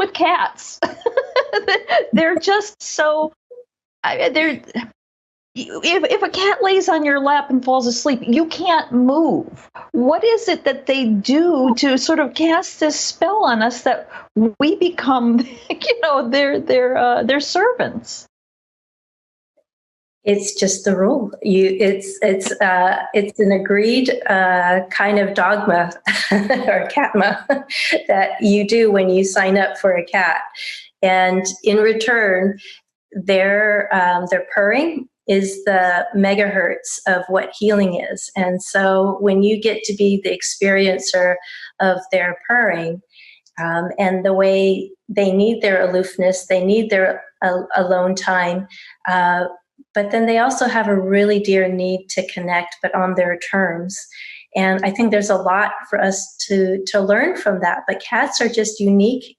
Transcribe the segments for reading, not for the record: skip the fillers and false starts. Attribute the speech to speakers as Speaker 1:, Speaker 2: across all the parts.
Speaker 1: with cats. They're just so, they're, if a cat lays on your lap and falls asleep, you can't move. What is it that they do to sort of cast this spell on us that we become, their servants?
Speaker 2: It's just the rule. It's an agreed kind of dogma or catma that you do when you sign up for a cat, and in return, their purring is the megahertz of what healing is. And so when you get to be the experiencer of their purring, and the way they need their aloofness, they need their alone time, but then they also have a really dear need to connect, but on their terms. And I think there's a lot for us to learn from that. But cats are just unique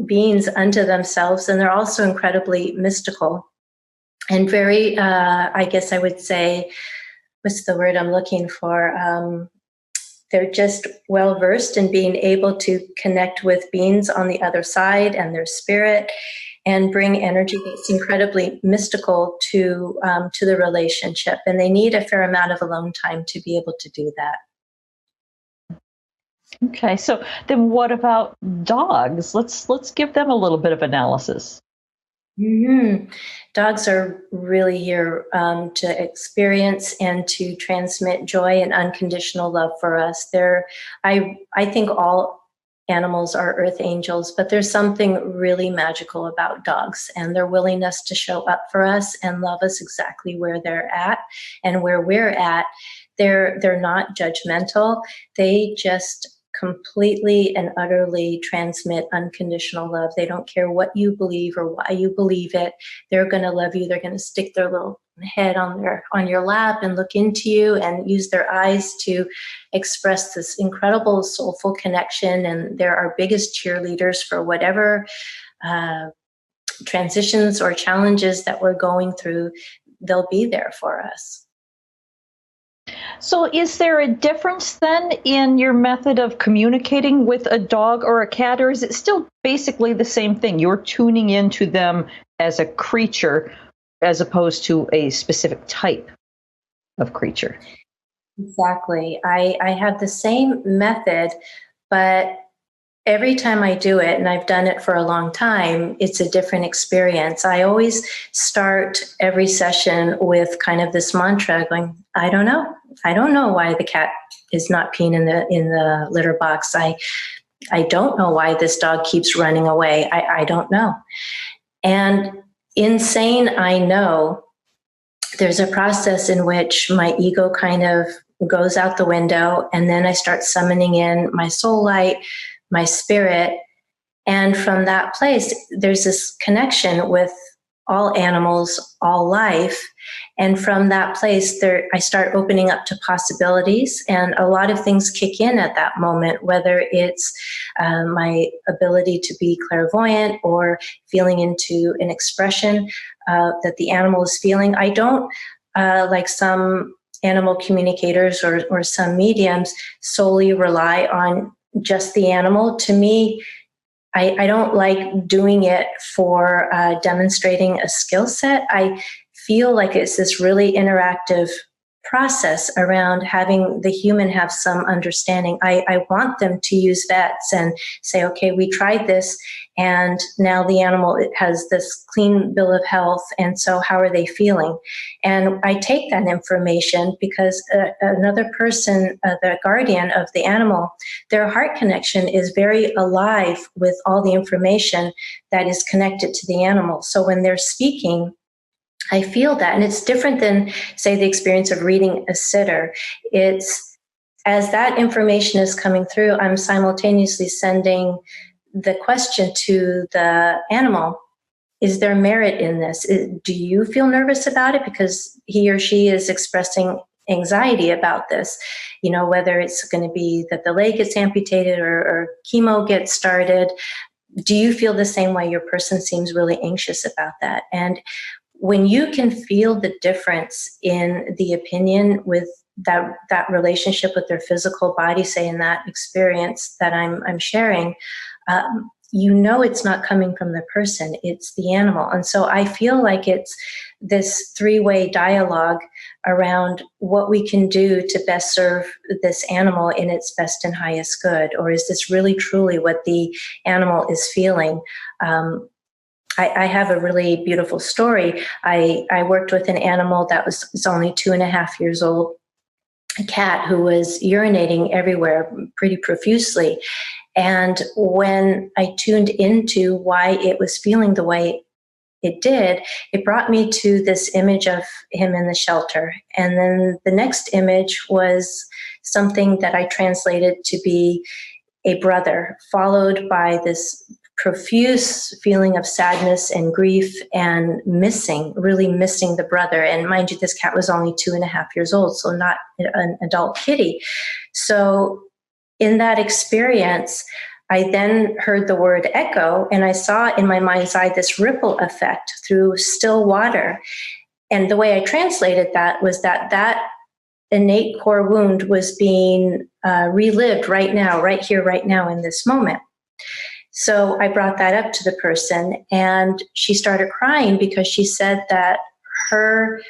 Speaker 2: beings unto themselves, and they're also incredibly mystical. And very, I guess I would say, what's the word I'm looking for? They're just well-versed in being able to connect with beings on the other side and their spirit, and bring energy that's incredibly mystical to the relationship. And they need a fair amount of alone time to be able to do that.
Speaker 1: Okay, so then what about dogs? Let's give them a little bit of analysis.
Speaker 2: Mm-hmm. Dogs are really here to experience and to transmit joy and unconditional love for us. I think all animals are earth angels, but there's something really magical about dogs and their willingness to show up for us and love us exactly where they're at and where we're at. They're not judgmental. They just completely and utterly transmit unconditional love. They don't care what you believe or why you believe it. They're going to love you. They're going to stick their little head on your lap and look into you and use their eyes to express this incredible soulful connection. And they're our biggest cheerleaders for whatever transitions or challenges that we're going through. They'll be there for us.
Speaker 1: So is there a difference then in your method of communicating with a dog or a cat, or is it still basically the same thing? You're tuning into them as a creature as opposed to a specific type of creature?
Speaker 2: Exactly. I have the same method, but every time I do it, and I've done it for a long time, it's a different experience. I always start every session with kind of this mantra going, I don't know. I don't know why the cat is not peeing in the litter box. I don't know why this dog keeps running away. I don't know. And insane, I know, there's a process in which my ego kind of goes out the window, and then I start summoning in my soul light, my spirit. And from that place, there's this connection with all animals, all life. And from that place, I start opening up to possibilities, and a lot of things kick in at that moment, whether it's my ability to be clairvoyant or feeling into an expression that the animal is feeling. I don't, like some animal communicators or some mediums, solely rely on just the animal. To me, I don't like doing it for demonstrating a skill set. I feel like it's this really interactive process around having the human have some understanding. I want them to use vets and say, okay, we tried this, and now the animal has this clean bill of health, and so how are they feeling? And I take that information because another person, the guardian of the animal, their heart connection is very alive with all the information that is connected to the animal. So when they're speaking, I feel that. And it's different than, say, the experience of reading a sitter. It's as that information is coming through, I'm simultaneously sending the question to the animal. Is there merit in this? Do you feel nervous about it because he or she is expressing anxiety about this? You know, whether it's going to be that the leg gets amputated or chemo gets started. Do you feel the same way? Your person seems really anxious about that. And when you can feel the difference in the opinion with that relationship with their physical body, say in that experience that I'm sharing, you know it's not coming from the person, it's the animal. And so I feel like it's this three-way dialogue around what we can do to best serve this animal in its best and highest good, or is this really truly what the animal is feeling? I have a really beautiful story. I worked with an animal that was only 2.5 years old, a cat who was urinating everywhere pretty profusely. And when I tuned into why it was feeling the way it did, it brought me to this image of him in the shelter. And then the next image was something that I translated to be a brother, followed by this profuse feeling of sadness and grief and really missing the brother. And mind you, this cat was only 2.5 years old, so not an adult kitty. So in that experience, I then heard the word echo, and I saw in my mind's eye this ripple effect through still water. And the way I translated that was that innate core wound was being relived right now, right here, right now in this moment. So I brought that up to the person, and she started crying because she said that her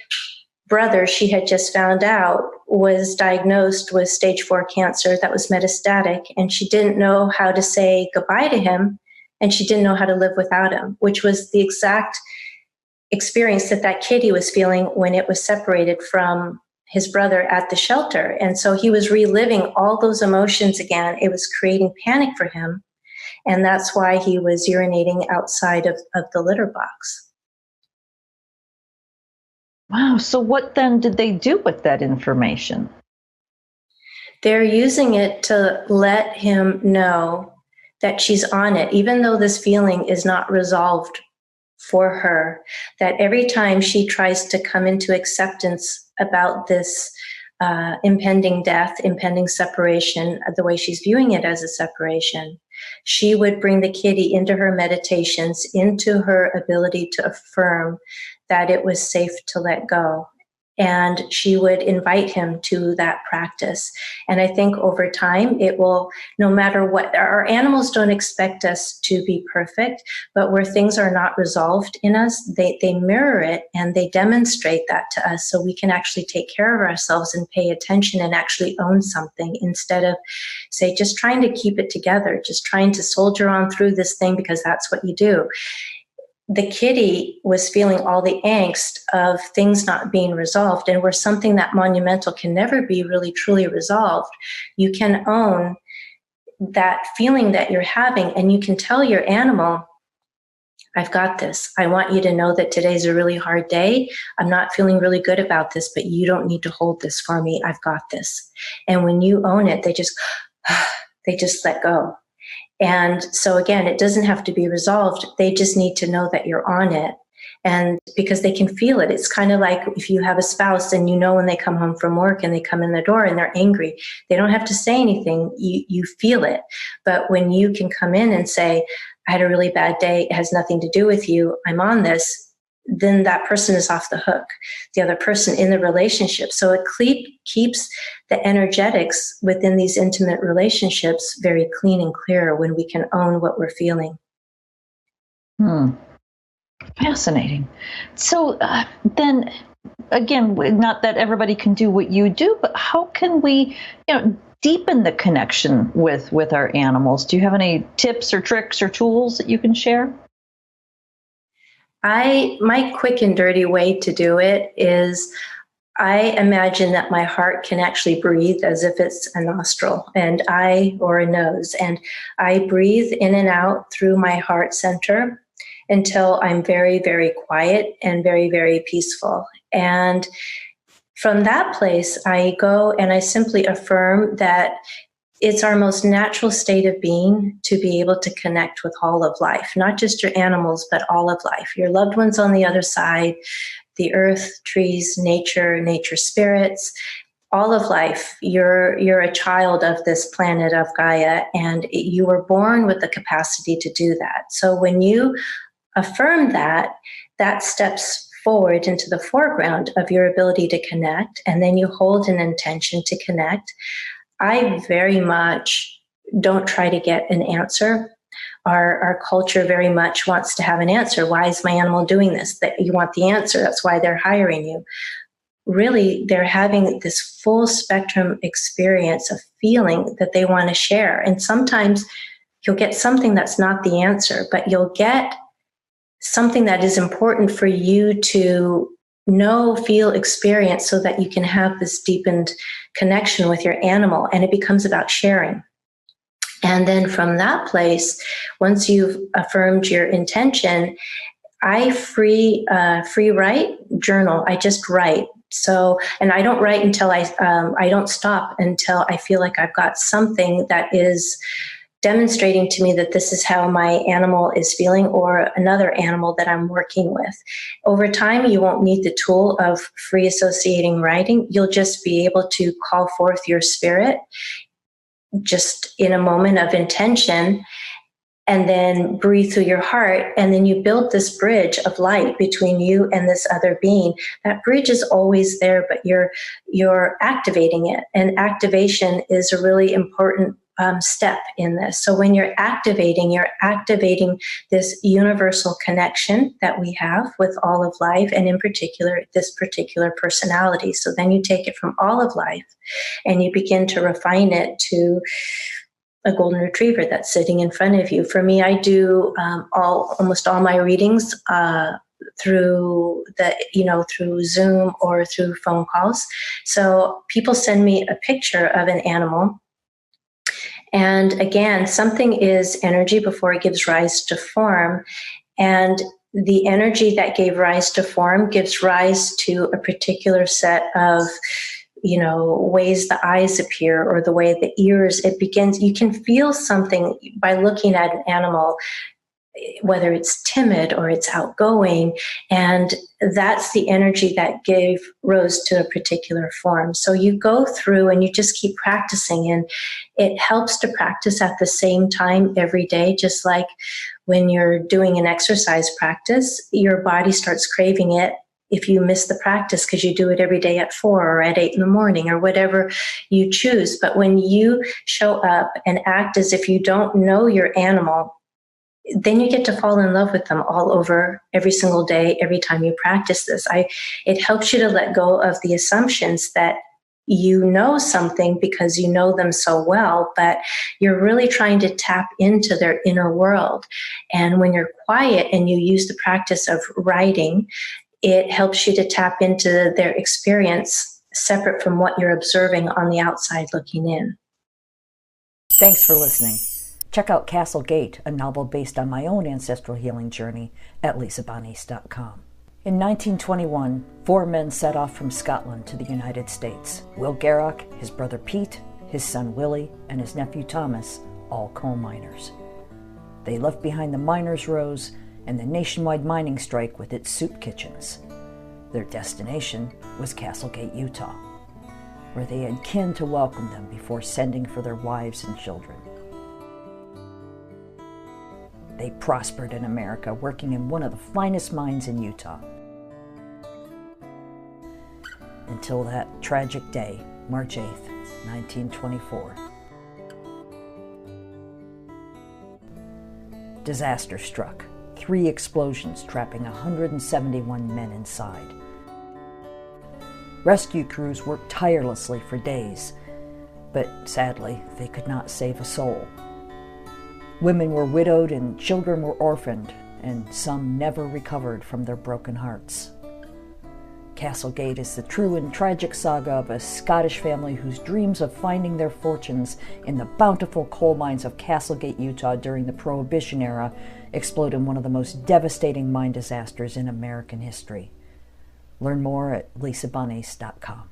Speaker 2: brother, she had just found out, was diagnosed with stage 4 cancer that was metastatic, and she didn't know how to say goodbye to him, and she didn't know how to live without him, which was the exact experience that kitty was feeling when it was separated from his brother at the shelter. And so he was reliving all those emotions again. It was creating panic for him. And that's why he was urinating outside of the litter box.
Speaker 1: Wow. So what then did they do with that information?
Speaker 2: They're using it to let him know that she's on it, even though this feeling is not resolved for her, that every time she tries to come into acceptance about this impending death, impending separation, the way she's viewing it as a separation, she would bring the kitty into her meditations, into her ability to affirm that it was safe to let go. And she would invite him to that practice. And I think over time, it will, no matter what, our animals don't expect us to be perfect, but where things are not resolved in us, they mirror it and they demonstrate that to us so we can actually take care of ourselves and pay attention and actually own something instead of, say, just trying to keep it together, just trying to soldier on through this thing because that's what you do. The kitty was feeling all the angst of things not being resolved, and where something that monumental can never be really truly resolved, you can own that feeling that you're having, and you can tell your animal, I've got this. I want you to know that today's a really hard day. I'm not feeling really good about this, but you don't need to hold this for me. I've got this. And when you own it, they just let go. And so again, it doesn't have to be resolved. They just need to know that you're on it. And because they can feel it. It's kind of like if you have a spouse and you know when they come home from work and they come in the door and they're angry, they don't have to say anything. You feel it. But when you can come in and say, I had a really bad day, it has nothing to do with you, I'm on this, then that person is off the hook, the other person in the relationship. So it keeps the energetics within these intimate relationships very clean and clear when we can own what we're feeling.
Speaker 1: Fascinating. So then, again, not that everybody can do what you do, but how can we, deepen the connection with our animals? Do you have any tips or tricks or tools that you can share?
Speaker 2: My quick and dirty way to do it is I imagine that my heart can actually breathe as if it's a nostril or a nose. And I breathe in and out through my heart center until I'm very, very quiet and very, very peaceful. And from that place, I go and I simply affirm that it's our most natural state of being to be able to connect with all of life, not just your animals, but all of life, your loved ones on the other side, the earth, trees, nature spirits, all of life. You're a child of this planet of Gaia, and you were born with the capacity to do that. So when you affirm that steps forward into the foreground of your ability to connect, and then you hold an intention to connect. I very much don't try to get an answer. our culture very much wants to have an answer. Why is my animal doing this? That you want the answer. That's why they're hiring you. Really, they're having this full spectrum experience of feeling that they want to share. And sometimes you'll get something that's not the answer, but you'll get something that is important for you to know, feel, experience, so that you can have this deepened connection with your animal. And it becomes about sharing. And then from that place, once you've affirmed your intention, I free write, journal. I just write. So, and I don't write until I don't stop until I feel like I've got something that is demonstrating to me that this is how my animal is feeling, or another animal that I'm working with. Over time, you won't need the tool of free associating writing. You'll just be able to call forth your spirit just in a moment of intention, and then breathe through your heart. And then you build this bridge of light between you and this other being. That bridge is always there, but you're activating it. And activation is a really important step in this. So when you're activating this universal connection that we have with all of life, and in particular, this particular personality. So then you take it from all of life and you begin to refine it to a golden retriever that's sitting in front of you. For me, I do almost all my readings through Zoom or through phone calls. So people send me a picture of an animal. And again, something is energy before it gives rise to form. And the energy that gave rise to form gives rise to a particular set of ways the eyes appear, or the way the ears, it begins. You can feel something by looking at an animal, whether it's timid or it's outgoing. And that's the energy that gave rise to a particular form. So you go through and you just keep practicing, and it helps to practice at the same time every day. Just like when you're doing an exercise practice, your body starts craving it if you miss the practice because you do it every day at 4 or at 8 in the morning or whatever you choose. But when you show up and act as if you don't know your animal, then you get to fall in love with them all over every single day, every time you practice this. It helps you to let go of the assumptions that you know something because you know them so well, but you're really trying to tap into their inner world. And when you're quiet and you use the practice of writing, it helps you to tap into their experience separate from what you're observing on the outside looking in.
Speaker 3: Thanks for listening. Check out Castle Gate, a novel based on my own ancestral healing journey, at lisabonis.com. In 1921, 4 men set off from Scotland to the United States. Will Garrock, his brother Pete, his son Willie, and his nephew Thomas, all coal miners. They left behind the miners' rows and the nationwide mining strike with its soup kitchens. Their destination was Castlegate, Utah, where they had kin to welcome them before sending for their wives and children. They prospered in America, working in one of the finest mines in Utah. Until that tragic day, March 8th, 1924. Disaster struck. 3 explosions, trapping 171 men inside. Rescue crews worked tirelessly for days, but sadly, they could not save a soul. Women were widowed and children were orphaned, and some never recovered from their broken hearts. Castlegate is the true and tragic saga of a Scottish family whose dreams of finding their fortunes in the bountiful coal mines of Castlegate, Utah during the Prohibition era explode in one of the most devastating mine disasters in American history. Learn more at lisabonis.com.